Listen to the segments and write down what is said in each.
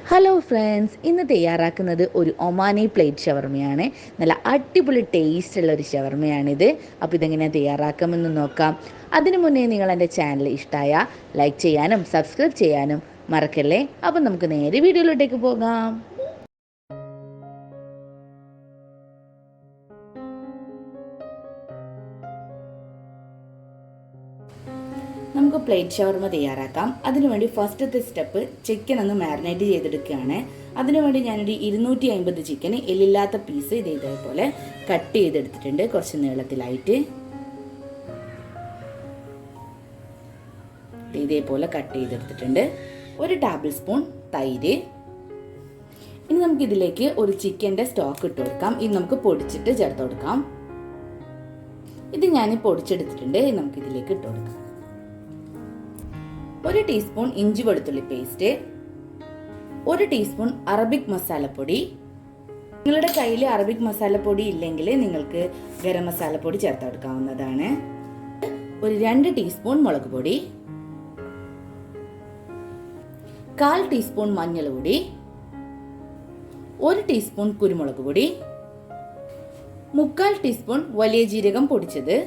Hello friends, ഇന്ന് തയ്യാറാക്കുന്നത് ഒരു ഒമാനി പ്ലേറ്റ് ഷവർമയാണ്. നല്ല അടിപൊളി ടേസ്റ്റുള്ള ഒരു ഷവർമയാണിത്. അപ്പോൾ ഇതെങ്ങനെയാണ് തയ്യാറാക്കാമെന്ന് നോക്കാം. അതിനു മുന്നേ നിങ്ങൾ എൻ്റെ ചാനൽ ഇഷ്ടമായ ലൈക്ക് ചെയ്യാനും സബ്സ്ക്രൈബ് ചെയ്യാനും മറക്കല്ലേ. അപ്പം നമുക്ക് നേരെ വീഡിയോയിലോട്ടേക്ക് പോകാം. നമുക്ക് പ്ലേറ്റ് ഷവർമ തയ്യാറാക്കാം. അതിനുവേണ്ടി ഫസ്റ്റത്തെ സ്റ്റെപ്പ് ചിക്കൻ ഒന്ന് മാരിനേറ്റ് ചെയ്തെടുക്കുകയാണ്. അതിനുവേണ്ടി ഞാനൊരു 250 ചിക്കൻ എല്ലില്ലാത്ത പീസ് ഇതേപോലെ കട്ട് ചെയ്തെടുത്തിട്ടുണ്ട്, കുറച്ച് നീളത്തിലായിട്ട് ഇതേപോലെ കട്ട് ചെയ്തെടുത്തിട്ടുണ്ട്. ഒരു ടേബിൾ സ്പൂൺ തൈര്. ഇനി നമുക്കിതിലേക്ക് ഒരു ചിക്കൻ്റെ സ്റ്റോക്ക് ഇട്ട് കൊടുക്കാം. ഇത് നമുക്ക് പൊടിച്ചിട്ട് ചേർത്ത് കൊടുക്കാം. ഇത് ഞാൻ പൊടിച്ചെടുത്തിട്ടുണ്ട്. നമുക്കിതിലേക്ക് ഇട്ട് കൊടുക്കാം. 1 ടീസ്പൂൺ ഇഞ്ചി വെളുത്തുള്ളി പേസ്റ്റ്, 1 ടീസ്പൂൺ അറബിക് മസാലപ്പൊടി. നിങ്ങളുടെ കയ്യിൽ അറബിക് മസാലപ്പൊടി ഇല്ലെങ്കിൽ നിങ്ങൾക്ക് ഗരം മസാലപ്പൊടി ചേർത്ത് കൊടുക്കാവുന്നതാണ്. ഒരു 2 ടീസ്പൂൺ മുളക് പൊടി, 1/4 ടീസ്പൂൺ മഞ്ഞൾ പൊടി, 1 ടീസ്പൂൺ കുരുമുളക് പൊടി, 1/4 ടീസ്പൂൺ വലിയ ജീരകം പൊടിച്ചത്,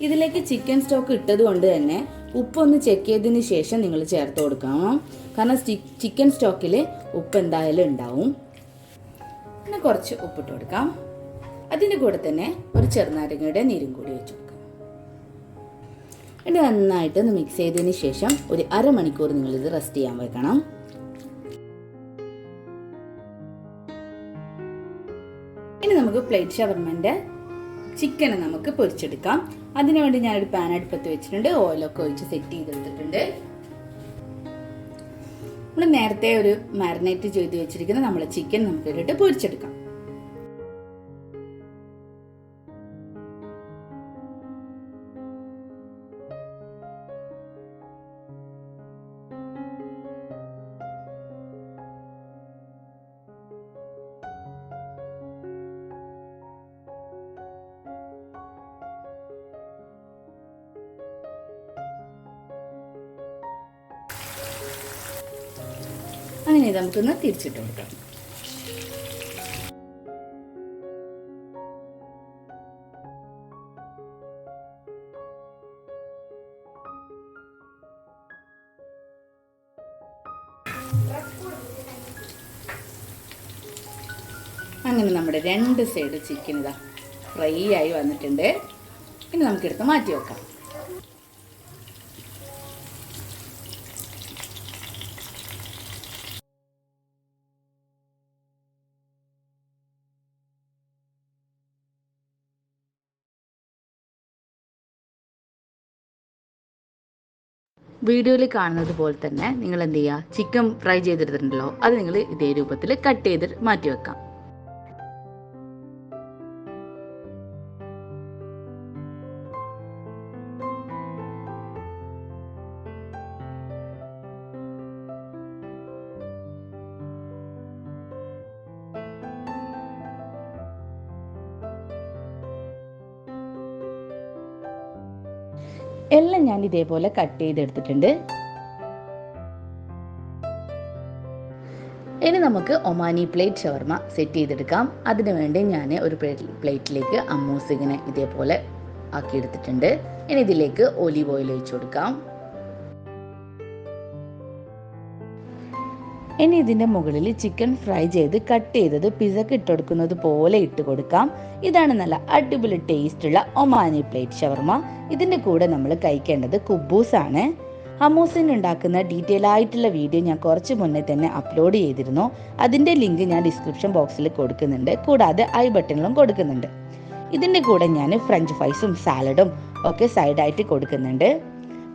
ഇതിലേക്ക് ചിക്കൻ സ്റ്റോക്ക് ഇട്ടത് കൊണ്ട് തന്നെ ഉപ്പൊന്ന് ചെക്ക് ചെയ്തതിന് ശേഷം നിങ്ങൾ ചേർത്ത് കൊടുക്കണം. കാരണം ചിക്കൻ സ്റ്റോക്കിൽ ഉപ്പ് എന്തായാലും ഉണ്ടാവും. പിന്നെ കുറച്ച് ഉപ്പിട്ട് കൊടുക്കാം. അതിൻ്റെ കൂടെ തന്നെ ഒരു ചെറുനാരങ്ങയുടെ നീരും കൂടി വെച്ച് കൊടുക്കാം. ഇത് നന്നായിട്ട് ഒന്ന് മിക്സ് ചെയ്തതിന് ശേഷം ഒരു അരമണിക്കൂർ നിങ്ങളിത് റെസ്റ്റ് ചെയ്യാൻ വെക്കണം. ഇനി നമുക്ക് പ്ലേറ്റ് ഷവർമൻ്റെ ചിക്കനെ നമുക്ക് പൊരിച്ചെടുക്കാം. അതിനുവേണ്ടി ഞാനൊരു പാൻ അടുപ്പത്ത് വെച്ചിട്ടുണ്ട്. ഓയിലൊക്കെ ഒഴിച്ച് സെറ്റ് ചെയ്തെടുത്തിട്ടുണ്ട്. നമ്മൾ നേരത്തെ ഒരു മാരിനേറ്റ് ചെയ്ത് വെച്ചിരിക്കുന്ന നമ്മളെ ചിക്കൻ നമുക്ക് ഇട്ടിട്ട് പൊരിച്ചെടുക്കാം. അങ്ങനെ നമുക്കൊന്ന് തിരിച്ചിട്ട് കൊടുക്കാം. അങ്ങനെ നമ്മുടെ 2 സൈഡ് ചിക്കൻ ഇതാ ഫ്രൈ ആയി വന്നിട്ടുണ്ട്. ഇനി നമുക്കെടുത്ത് മാറ്റി വെക്കാം. വീഡിയോയിൽ കാണുന്നത് പോലെ തന്നെ നിങ്ങൾ എന്ത് ചെയ്യുക, ചിക്കൻ ഫ്രൈ ചെയ്തെടുത്തിട്ടുണ്ടല്ലോ, അത് നിങ്ങൾ ഇതേ രൂപത്തിൽ കട്ട് ചെയ്ത് മാറ്റി വെക്കാം. എല്ലാം ഞാൻ ഇതേപോലെ കട്ട് ചെയ്തെടുത്തിട്ടുണ്ട്. ഇനി നമുക്ക് ഒമാനി പ്ലേറ്റ് ഷവർമ സെറ്റ് ചെയ്തെടുക്കാം. അതിനു വേണ്ടി ഞാൻ ഒരു പ്ലേറ്റിലേക്ക് അമ്മൂസ് ഇങ്ങനെ ഇതേപോലെ ആക്കിയെടുത്തിട്ടുണ്ട്. ഇനി ഇതിലേക്ക് ഒലീവ് ഓയിൽ ഒഴിച്ചു കൊടുക്കാം. ഇനി ഇതിൻ്റെ മുകളിൽ ചിക്കൻ ഫ്രൈ ചെയ്ത് കട്ട് ചെയ്തത് പിസക്ക് ഇട്ട് കൊടുക്കുന്നത് പോലെ ഇട്ട് കൊടുക്കാം. ഇതാണ് നല്ല അടിപൊളി ടേസ്റ്റുള്ള ഒമാനി പ്ലേറ്റ് ഷവർമ. ഇതിൻ്റെ കൂടെ നമ്മൾ കഴിക്കേണ്ടത് കുബൂസ് ആണ്. ഹമ്മൂസിന് ഉണ്ടാക്കുന്ന ഡീറ്റെയിൽ ആയിട്ടുള്ള വീഡിയോ ഞാൻ കുറച്ച് മുന്നേ തന്നെ അപ്ലോഡ് ചെയ്തിരുന്നു. അതിൻ്റെ ലിങ്ക് ഞാൻ ഡിസ്ക്രിപ്ഷൻ ബോക്സിൽ കൊടുക്കുന്നുണ്ട്, കൂടാതെ ഐ ബട്ടണിലും കൊടുക്കുന്നുണ്ട്. ഇതിൻ്റെ കൂടെ ഞാൻ ഫ്രഞ്ച് ഫ്രൈസും സാലഡും ഒക്കെ സൈഡായിട്ട് കൊടുക്കുന്നുണ്ട്.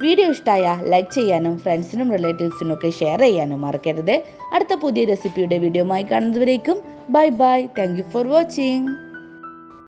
വീഡിയോ ഇഷ്ടമായ ലൈക്ക് ചെയ്യാനും ഫ്രണ്ട്സിനും റിലേറ്റീവ്സിനും ഒക്കെ ഷെയർ ചെയ്യാനും മറക്കരുത്. അടുത്ത പുതിയ റെസിപ്പിയുടെ വീഡിയോയുമായി കാണുന്നതുവരേക്കും bye bye. Thank you for watching.